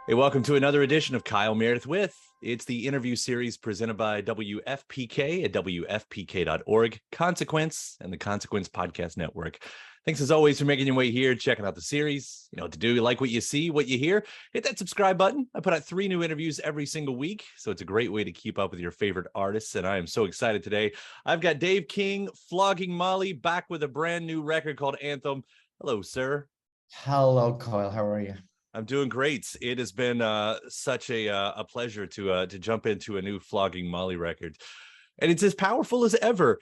Hey, welcome to another edition of Kyle Meredith with. It's the interview series presented by WFPK at WFPK.org, Consequence, and the Consequence Podcast Network. Thanks as always for making your way here, checking out the series. You know what to do. You like what you see, what you hear. Hit that subscribe button. I put out 3 new interviews every single week, so it's a great way to keep up with your favorite artists. And I am so excited today. I've got Dave King, Flogging Molly, back with a brand new record called Anthem. Hello, sir. Hello, Kyle. How are you? I'm doing great. It has been such a pleasure to jump into a new Flogging Molly record, and it's as powerful as ever.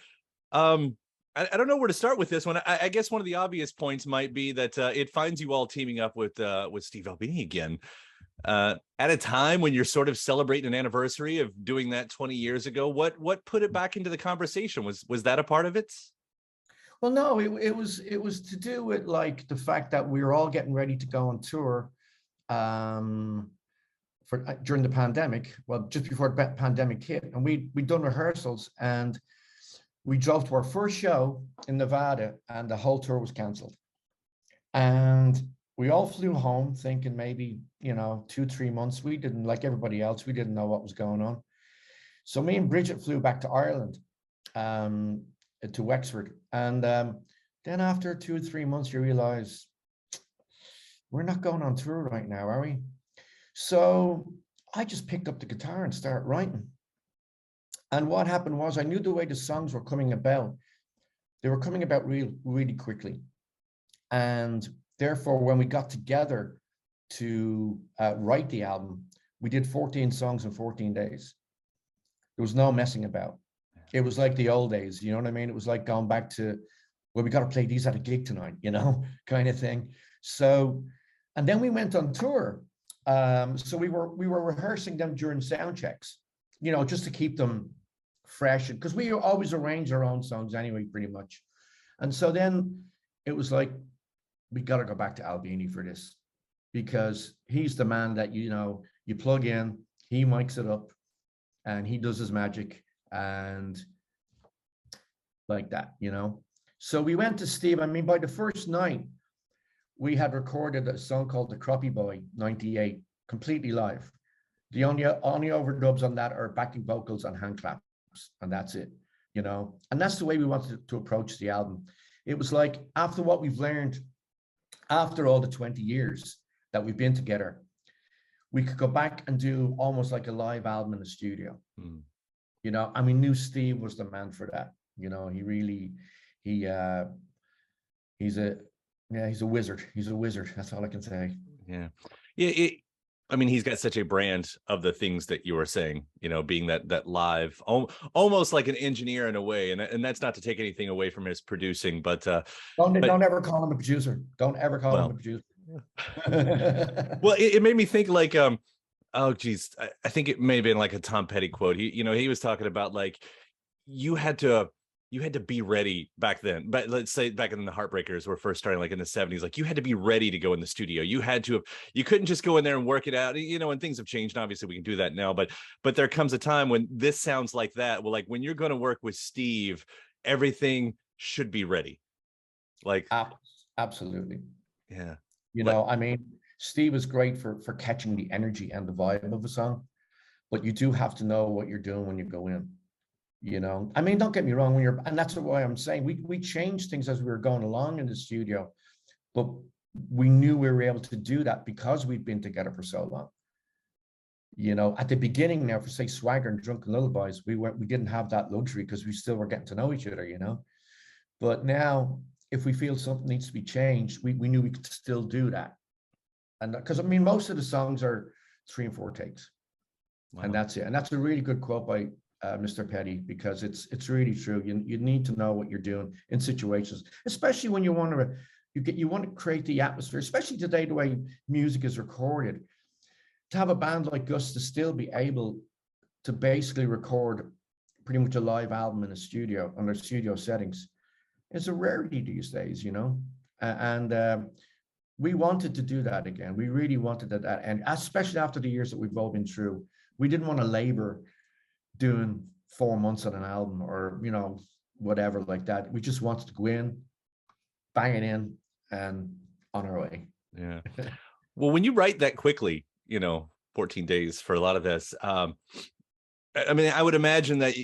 I don't know where to start with this one. I guess one of the obvious points might be that it finds you all teaming up with Steve Albini again at a time when you're sort of celebrating an anniversary of doing that 20 years ago. What put it back into the conversation? Was that a part of it? Well, no, it was to do with like the fact that we were all getting ready to go on tour during the pandemic. Well, just before the pandemic hit, and we'd done rehearsals, and we drove to our first show in Nevada, and the whole tour was canceled. And we all flew home thinking maybe 2-3 months. We didn't, like everybody else, we didn't know what was going on. So me and Bridget flew back to Ireland, to Wexford, and then after 2 or 3 months you realize we're not going on tour right now, are we? So I just picked up the guitar and started writing. And what happened was I knew the way the songs were coming about. They were coming about really quickly. And therefore, when we got together to write the album, we did 14 songs in 14 days. There was no messing about. It was like the old days, you know what I mean? It was like going back to, well, we got to play these at a gig tonight, kind of thing. So, and then we went on tour. So we were rehearsing them during sound checks, just to keep them fresh, because we always arrange our own songs anyway, pretty much. And so then it was like, we got to go back to Albini for this, because he's the man that, you plug in, he mics it up, and he does his magic, and like that. So we went to Steve. I mean, by the first night, we had recorded a song called The Crappie Boy 98, completely live. The only overdubs on that are backing vocals and hand claps, and that's it, and that's the way we wanted to approach the album. It was like, after what we've learned, after all the 20 years that we've been together, we could go back and do almost like a live album in the studio. We knew Steve was the man for that. He really, he's a wizard. He's a wizard. That's all I can say. Yeah. He's got such a brand of the things that you were saying, being that live, almost like an engineer in a way. And that's not to take anything away from his producing, but don't ever call him a producer. Don't ever call him a producer. Well, it made me think like, oh geez, I think it may have been like a Tom Petty quote. He was talking about like, you had to be ready back then. But let's say back in the Heartbreakers were first starting, like in the 70s, like you had to be ready to go in the studio. You couldn't just go in there and work it out, and things have changed. Obviously we can do that now, but there comes a time when this sounds like that. Well, like when you're going to work with Steve, everything should be ready. Like absolutely. Yeah. Steve is great for catching the energy and the vibe of a song, but you do have to know what you're doing when you go in. Don't get me wrong, and that's why I'm saying we changed things as we were going along in the studio, but we knew we were able to do that because we've been together for so long. At the beginning now, for say Swagger and Drunken Lullabies, we didn't have that luxury because we still were getting to know each other, But now, if we feel something needs to be changed, we knew we could still do that. And because most of the songs are 3 and 4 takes. Wow. And that's it. And that's a really good quote by Mr. Petty, because it's really true. You need to know what you're doing in situations, especially when you want to create the atmosphere, especially today, the way music is recorded. To have a band like us to still be able to basically record pretty much a live album in a studio under studio settings, it's a rarity these days, and we wanted to do that again. We really wanted that, and especially after the years that we've all been through, we didn't want to labor doing 4 months on an album or whatever like that. We just wanted to go in, bang it in, and on our way. Yeah. Well, when you write that quickly, 14 days for a lot of this. I mean, I would imagine that,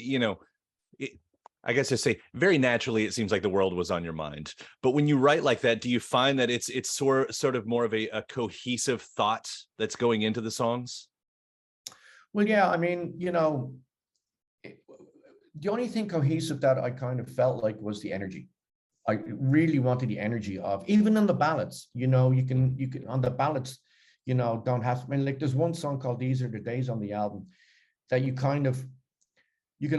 I guess I say very naturally, it seems like the world was on your mind. But when you write like that, do you find that it's sort of more of a cohesive thought that's going into the songs? Well, yeah, I mean, the only thing cohesive that I kind of felt like was the energy. I really wanted the energy of, even in the ballads, you can on the ballads, don't have, I mean, like there's one song called These Are the Days on the album that you can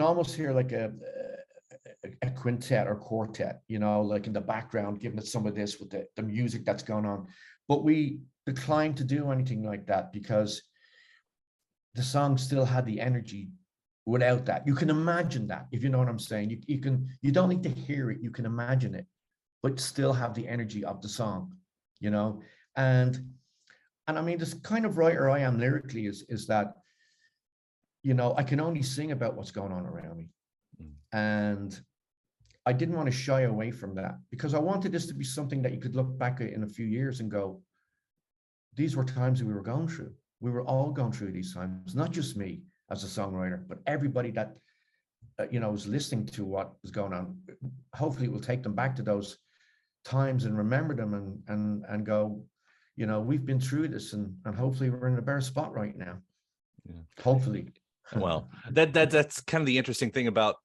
almost hear like a quintet or quartet, like in the background, giving it some of this with the music that's going on. But we declined to do anything like that because the song still had the energy without that. You can imagine that, if you know what I'm saying. You don't need to hear it, you can imagine it, but still have the energy of the song, and I mean, this kind of writer I am lyrically is that, I can only sing about what's going on around me. And I didn't want to shy away from that because I wanted this to be something that you could look back at in a few years and go, these were times that we were going through. We were all going through these times, not just me as a songwriter, but everybody that, was listening to what was going on. Hopefully it will take them back to those times and remember them and go, we've been through this and hopefully we're in a better spot right now. Yeah. Hopefully. Well, that's kind of the interesting thing about,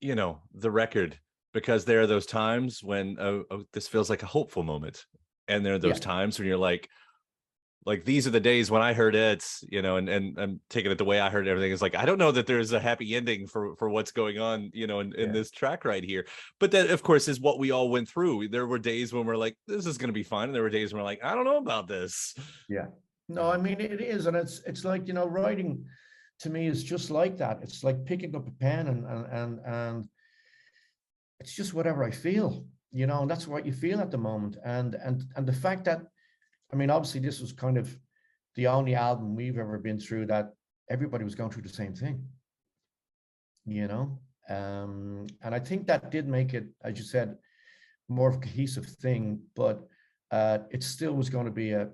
the record, because there are those times when this feels like a hopeful moment. And there are those times when you're like these are the days when I heard it, and I'm taking it the way I heard everything. Is like, I don't know that there's a happy ending for what's going on, in this track right here. But that, of course, is what we all went through. There were days when we're like, this is going to be fine. And there were days when we're like, I don't know about this. Yeah. No, I mean, it is. And it's like, writing to me is just like that. It's like picking up a pen and it's just whatever I feel, and that's what you feel at the moment. And the fact that, I mean, obviously this was kind of the only album we've ever been through that everybody was going through the same thing, and I think that did make it, as you said, more of a cohesive thing, but it still was going to be a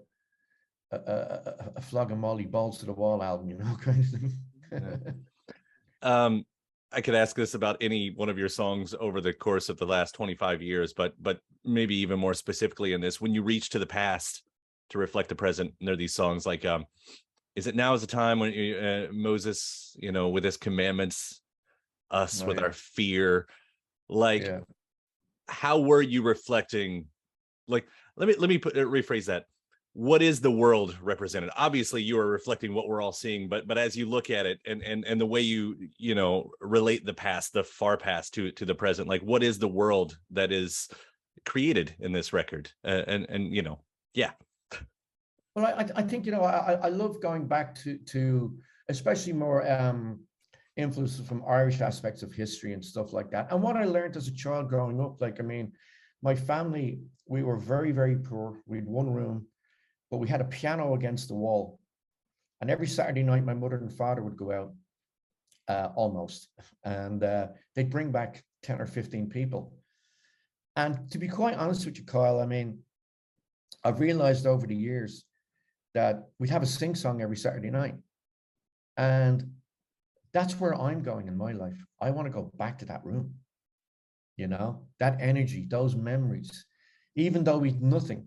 Flogging Molly balls to the wall album, kind of thing. I could ask this about any one of your songs over the course of the last 25 years, but maybe even more specifically in this, when you reach to the past to reflect the present, and there are these songs like, is it now is the time when Moses, with his commandments, us with our fear, like, how were you reflecting? Like, let me rephrase that. What is the world represented? Obviously you are reflecting what we're all seeing, but as you look at it and the way you relate the past, the far past to the present, like, what is the world that is created in this record? Yeah. Well, I think, I love going back to especially more influences from Irish aspects of history and stuff like that. And what I learned as a child growing up, like, I mean, my family, we were very, very poor. We had one room, but we had a piano against the wall. And every Saturday night, my mother and father would go out, almost, and they'd bring back 10 or 15 people. And to be quite honest with you, Kyle, I mean, I've realized over the years that we'd have a sing-song every Saturday night. And that's where I'm going in my life. I want to go back to that room, that energy, those memories. Even though we'd nothing,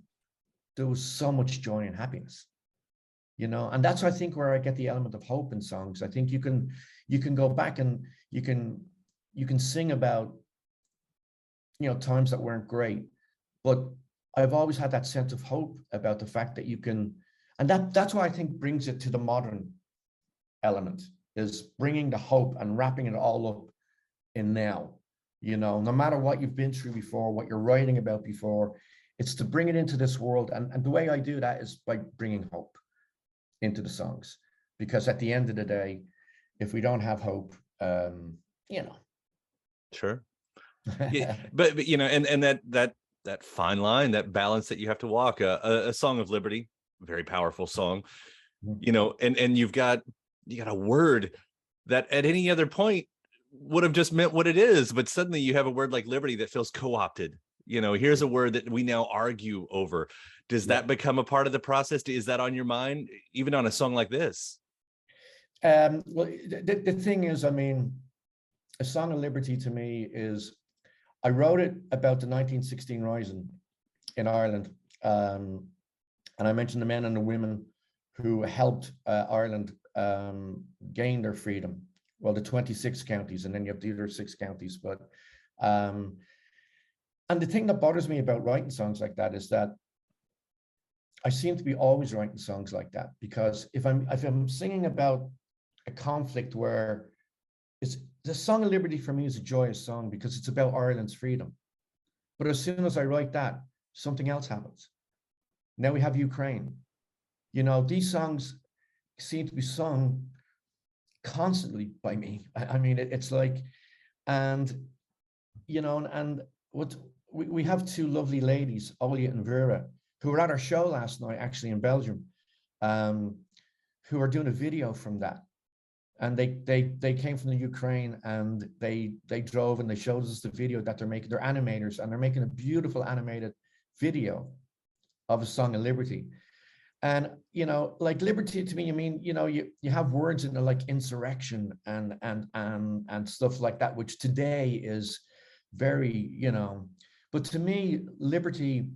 there was so much joy and happiness, and that's, I think, where I get the element of hope in songs. I think you can go back and you can sing about, times that weren't great, but I've always had that sense of hope about the fact that you can, and that's why I think brings it to the modern element, is bringing the hope and wrapping it all up in now, no matter what you've been through before, what you're writing about before, it's to bring it into this world. And the way I do that is by bringing hope into the songs, because at the end of the day, if we don't have hope, Sure. Yeah, but and that fine line, that balance that you have to walk, a Song of Liberty, very powerful song, and you've got a word that at any other point would have just meant what it is, but suddenly you have a word like liberty that feels co-opted, here's a word that we now argue over. Does that become a part of the process? Is that on your mind, even on a song like this? Well, the thing is, I mean, A Song of Liberty to me is, I wrote it about the 1916 Rising in Ireland. And I mentioned the men and the women who helped Ireland gain their freedom. Well, the 26 counties, and then you have the other 6 counties. But and the thing that bothers me about writing songs like that is that I seem to be always writing songs like that, because if I'm singing about a conflict where the Song of Liberty for me is a joyous song because it's about Ireland's freedom. But as soon as I write that, something else happens. Now we have Ukraine. These songs seem to be sung constantly by me. I mean, it's like, and what we have 2 lovely ladies, Olya and Vera, who were at our show last night, actually in Belgium, who are doing a video from that. And they came from the Ukraine, and they drove and they showed us the video that they're making. They're animators, and they're making a beautiful animated video of A Song of Liberty. And like liberty to me, I mean, you have words in there like insurrection and stuff like that, which today is very, but to me, liberty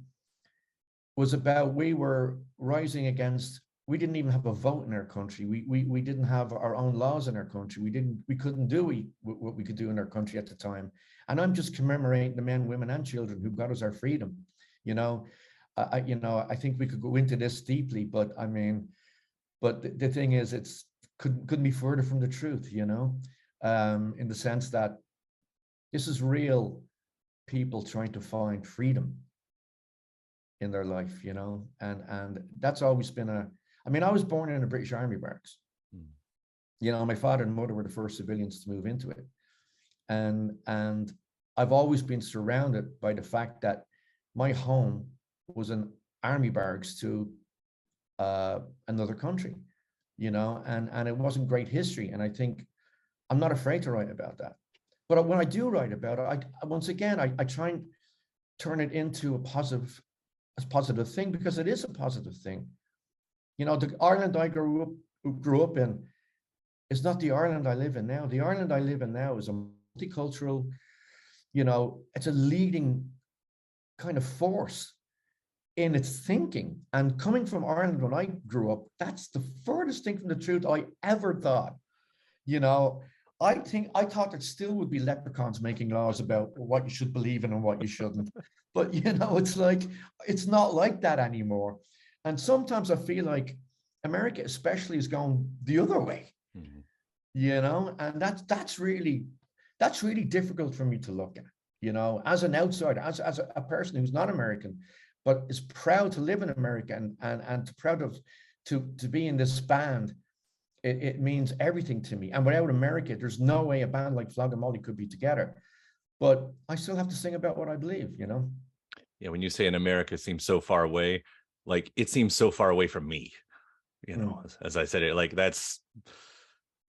was about, we were rising against, we didn't even have a vote in our country. We didn't have our own laws in our country. We couldn't do what we could do in our country at the time. And I'm just commemorating the men, women, and children who got us our freedom. I think we could go into this deeply, but I mean, but the thing is, couldn't be further from the truth, in the sense that this is real people trying to find freedom in their life, and that's always been I mean, I was born in a British Army barracks. My father and mother were the first civilians to move into it. And I've always been surrounded by the fact that my home was an army barracks to another country, and it wasn't great history. And I think I'm not afraid to write about that. But when I do write about it, once again, I try and turn it into a positive thing, because it is a positive thing. The Ireland I grew up in is not the Ireland I live in now. The Ireland I live in now is a multicultural, it's a leading kind of force in its thinking. And coming from Ireland when I grew up, that's the furthest thing from the truth I ever thought. I thought there still would be leprechauns making laws about what you should believe in and what you shouldn't. But it's like, it's not like that anymore. And sometimes I feel like America especially is going the other way, and that's really difficult for me to look at, as an outsider, as a person who's not American, but is proud to live in America and proud of to be in this band. It means everything to me. And without America, there's no way a band like Flogging could be together. But I still have to sing about what I believe, Yeah, when you say in America seems so far away, like it seems so far away from me, as I said it, like that's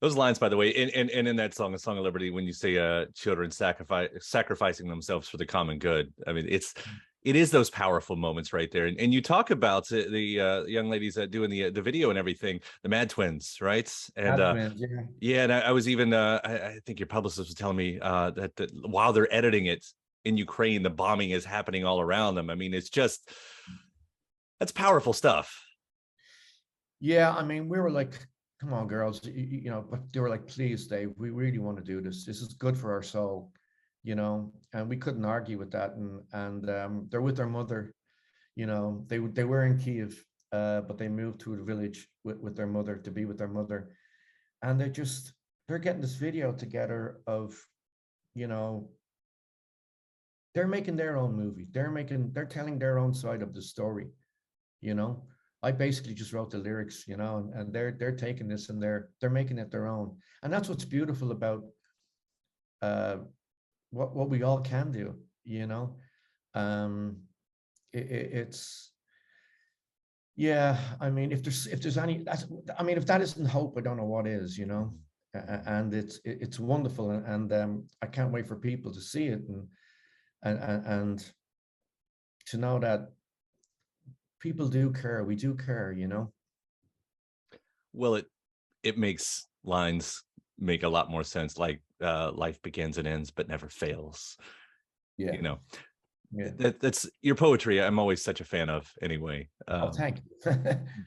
those lines, by the way, and in that song, A Song of Liberty, when you say children sacrificing themselves for the common good, I mean, it is those powerful moments right there. And you talk about the young ladies that doing the video and everything, the Mad Twins, right? And Twins, yeah, and I was even I think your publicist was telling me that while they're editing it in Ukraine, the bombing is happening all around them. I mean, it's just, that's powerful stuff. Yeah, I mean, we were like, come on, girls, but they were like, please, Dave, we really want to do this. This is good for our soul, and we couldn't argue with that. And they're with their mother, they were in Kiev, but they moved to a village with their mother, to be with their mother. And they're getting this video together of, they're making their own movie. They're telling their own side of the story. I basically just wrote the lyrics, and they're taking this and they're making it their own. And that's what's beautiful about what we all can do, it's, yeah, I mean, if there's any, if that isn't hope, I don't know what is, and it's wonderful. And I can't wait for people to see it and to know that people do care. We do care, you know. Well, it makes lines make a lot more sense, like life begins and ends but never fails. Yeah, You know, yeah. that's your poetry. I'm always such a fan of anyway. Oh, thank you.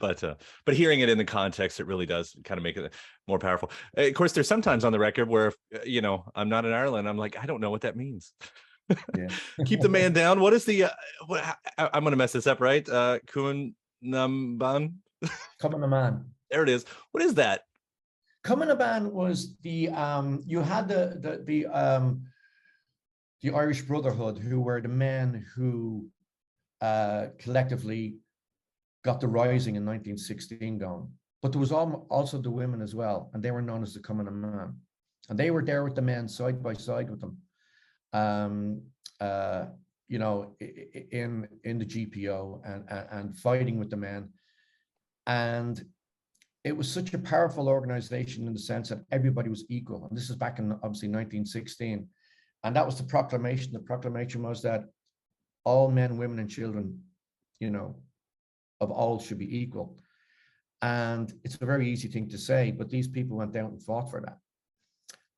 But hearing it in the context, it really does kind of make it more powerful. Of course, there's sometimes on the record where, I'm not in Ireland, I'm like, I don't know what that means. Yeah. Keep the man down. What is the I'm gonna mess this up, right? Kun Namban. Coming a Man. There it is. What is that? Coming a Man was the you had the Irish Brotherhood, who were the men who collectively got the rising in 1916 going. But there was also the women as well, and they were known as the Coming a Man. And they were there with the men side by side with them, in the GPO and fighting with the men. And it was such a powerful organization in the sense that everybody was equal. And this is back in obviously 1916. And that was the proclamation. The proclamation was that all men, women, and children, of all should be equal. And it's a very easy thing to say, but these people went out and fought for that.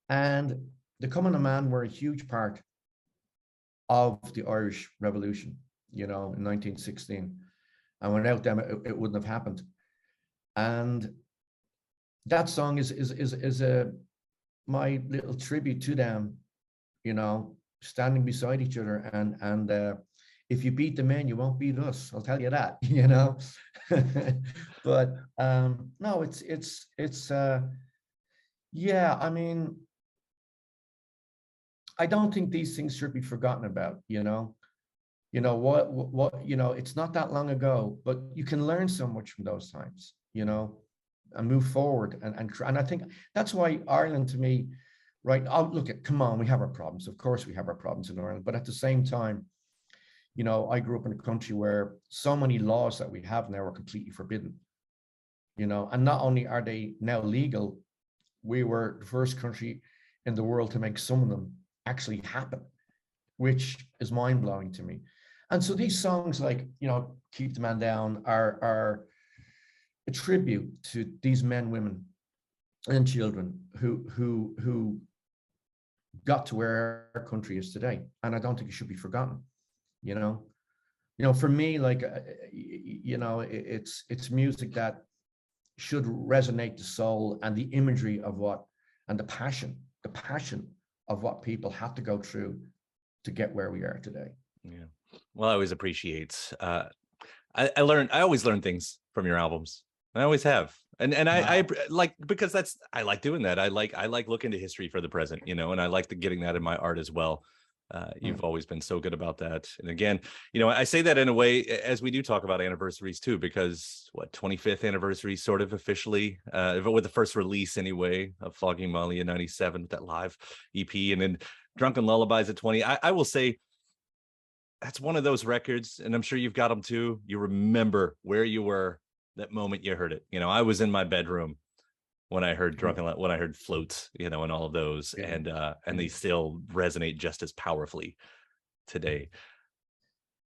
And the Coming a Man were a huge part of the Irish Revolution, in 1916. And without them, it wouldn't have happened. And that song is my little tribute to them, standing beside each other. And if you beat the men, you won't beat us. I'll tell you that, But no, it's yeah. I mean, I don't think these things should be forgotten about. It's not that long ago, but you can learn so much from those times, and move forward. And I think that's why Ireland, to me, right? Oh, look, come on, we have our problems. Of course, we have our problems in Ireland, but at the same time, I grew up in a country where so many laws that we have now are completely forbidden. And not only are they now legal, we were the first country in the world to make some of them actually happen, which is mind-blowing to me. And so these songs like, Keep the Man Down are a tribute to these men, women, and children who got to where our country is today. And I don't think it should be forgotten. For me, like, it's music that should resonate the soul and the imagery of and the passion of what people have to go through to get where we are today. Yeah. Well, I always appreciate, I always learn things from your albums. I always have. And wow. I like, because I like doing that. I like looking to history for the present, and I like getting that in my art as well. You've always been so good about that. And again, I say that in a way as we do talk about anniversaries too, because 25th anniversary sort of officially, with the first release anyway of Flogging Molly in 97, that live EP, and then Drunken Lullabies at 20. I will say that's one of those records, and I'm sure you've got them too. You remember where you were that moment you heard it. I was in my bedroom when I heard when I heard Floats, and all of those, yeah. And they still resonate just as powerfully today.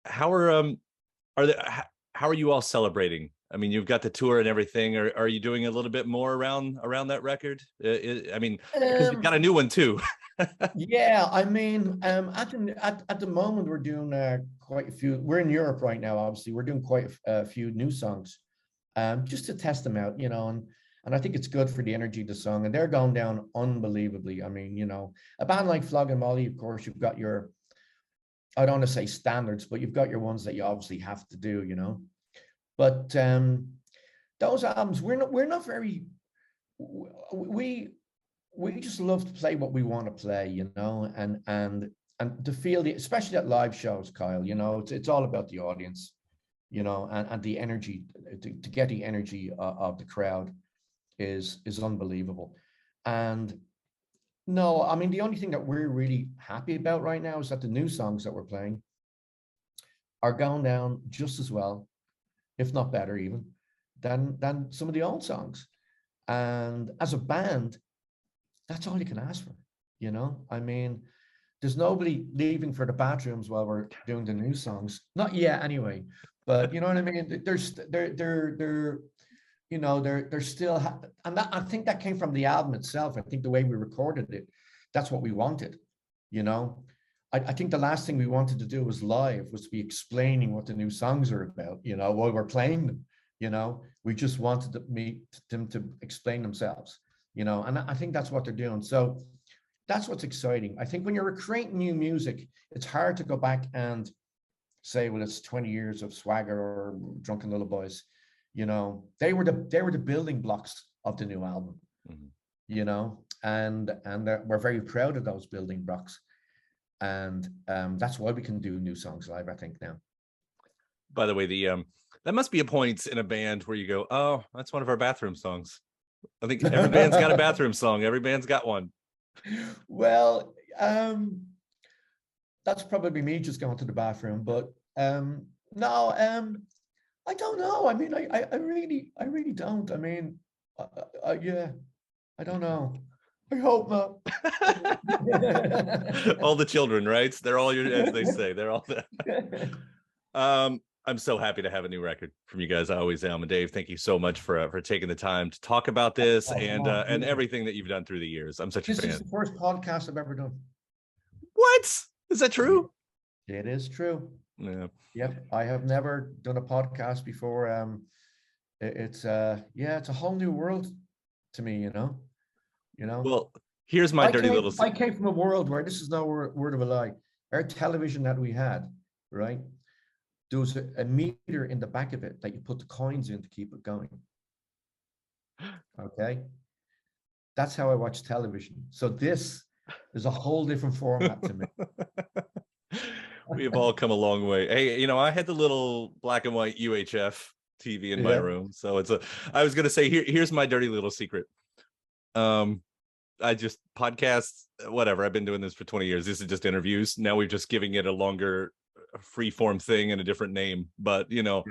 How are you all celebrating? I mean, you've got the tour and everything. Are you doing a little bit more around that record? I mean, because you've got a new one too. Yeah, I mean, at the moment we're doing quite a few. We're in Europe right now. Obviously, we're doing quite a few new songs, just to test them out, and I think it's good for the energy of the song, and they're going down unbelievably. I mean, a band like Flogging Molly, of course, you've got your, I don't want to say standards, but you've got your ones that you obviously have to do, But those albums, we're not very, we just love to play what we want to play, and to feel especially at live shows, Kyle, it's all about the audience, and the energy, to get the energy of the crowd is unbelievable. And no, I mean, the only thing that we're really happy about right now is that the new songs that we're playing are going down just as well, if not better even, than some of the old songs. And as a band, that's all you can ask for, I mean, there's nobody leaving for the bathrooms while we're doing the new songs. Not yet, anyway. But you know what I mean? They're you know, they're still, and that, I think that came from the album itself. I think the way we recorded it, that's what we wanted, you know. I think the last thing we wanted to do was live, was to be explaining what the new songs are about, you know, while we're playing them, you know. We just wanted them to explain themselves, you know, and I think that's what they're doing. So that's what's exciting. I think when you're creating new music, it's hard to go back and say, well, it's 20 years of Swagger or Drunken Lullabies. You know, they were the building blocks of the new album. Mm-hmm. You know, and we're very proud of those building blocks, and that's why we can do new songs live, I think, now. By the way, the that must be a point in a band where you go, oh, that's one of our bathroom songs. I think every band's got a bathroom song. Every band's got one. Well, that's probably me just going to the bathroom, but no, I don't know. I mean, I really don't. I mean, yeah, I don't know. I hope not. All the children, right? They're all your, as they say, they're all that. I'm so happy to have a new record from you guys. I always am. And Dave, thank you so much for taking the time to talk about this and everything that you've done through the years. I'm such a fan. This is the first podcast I've ever done. What? Is that true? It is true. Yeah. Yep. I have never done a podcast before. It's it's a whole new world to me, you know. Well, here's my dirty little secret. I came from a world where, this is no word of a lie, our television that we had, right? There was a meter in the back of it that you put the coins in to keep it going. Okay. That's how I watch television. So this is a whole different format to me. We've all come a long way. Hey, you know, I had the little black and white UHF TV in my room. So I was going to say, here's my dirty little secret. I just podcasts, whatever. I've been doing this for 20 years. This is just interviews. Now we're just giving it a longer free form thing and a different name, but you know,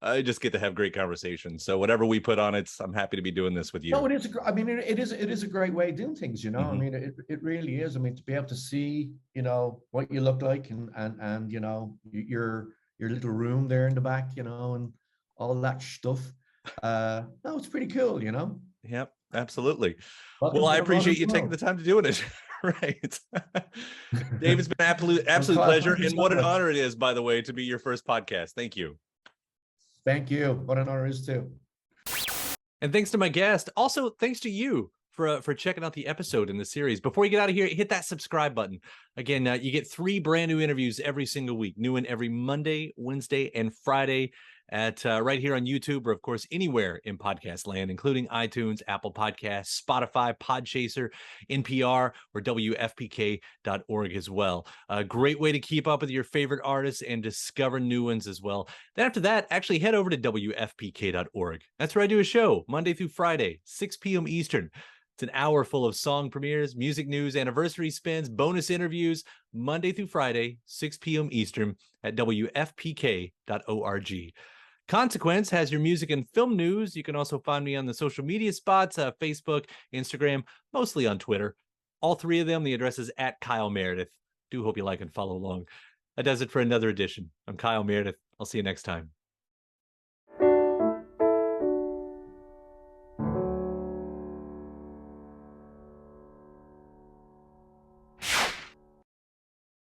I just get to have great conversations. So whatever we put on it, I'm happy to be doing this with you. No, it is. I mean, it is a great way of doing things, you know. Mm-hmm. I mean, it really is. I mean, to be able to see, you know, what you look like and you know, your little room there in the back, you know, and all that stuff. No, it's pretty cool, you know. Yep, absolutely. Well, I appreciate you taking the time to doing it. Right. Dave, it's been absolute pleasure. And what an honor it is, by the way, to be your first podcast. Thank you. Thank you. What an honor it is too. And thanks to my guest. Also, thanks to you for checking out the episode in the series. Before you get out of here, hit that subscribe button. Again, you get 3 brand new interviews every single week. New one every Monday, Wednesday, and Friday at right here on YouTube, or of course anywhere in podcast land, including iTunes, Apple Podcasts, Spotify, Podchaser, NPR, or WFPK.org as well. A great way to keep up with your favorite artists and discover new ones as well. Then after that, actually head over to WFPK.org. That's where I do a show Monday through Friday, 6 p.m. Eastern. It's an hour full of song premieres, music news, anniversary spins, bonus interviews, Monday through Friday, 6 p.m. Eastern at WFPK.org. Consequence has your music and film news. You can also find me on the social media spots, Facebook, Instagram, mostly on Twitter. All 3 of them, the address is at Kyle Meredith. Do hope you like and follow along. That does it for another edition. I'm Kyle Meredith. I'll see you next time.